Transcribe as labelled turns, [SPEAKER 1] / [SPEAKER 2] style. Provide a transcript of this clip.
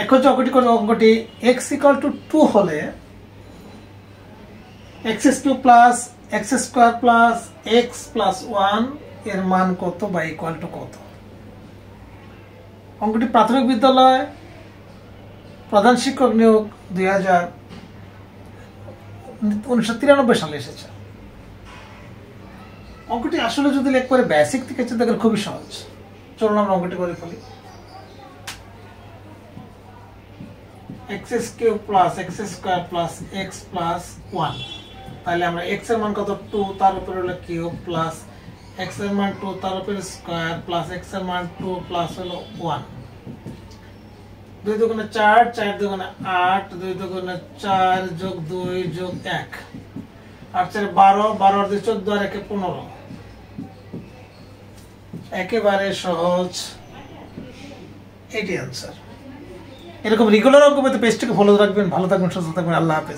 [SPEAKER 1] এখন যে অঙ্কটি x ইকুয়াল টু 2 হলে x³ plus x² plus x plus 1 এর মান কত বা ইকুয়াল টু কত। অঙ্কটি প্রাথমিক বিদ্যালয় প্রধান শিক্ষক নিয়োগ 1993 সালে এসেছে। অঙ্কটি আসলে যদি একবারে বেসিক থেকে চিন্তা করি খুবই সহজ। চলুন আমরা অঙ্কটি করে ফেলি। x³ plus x² plus x plus 1, তাহলে আমরা x এর মান কত 2, তার উপরে হলো কিউব প্লাস x এর মান 2 তার উপরে স্কয়ার প্লাস x এর মান 2 প্লাস হলো 1। 2 দুগুণে 4, 4 দুগুণে 8, 2 দুগুণে 4 যোগ 2 যোগ 1, 8 4 12, 12 আর 2 14 আর 1 15। একেবারে সহজ, এটি आंसर। এরকম রেগুলার অঙ্ক পেতে পেজটিকে ফলো রাখবেন। ভালো থাকবেন, সুস্থ থাকবেন। আল্লাহ হাফেজ।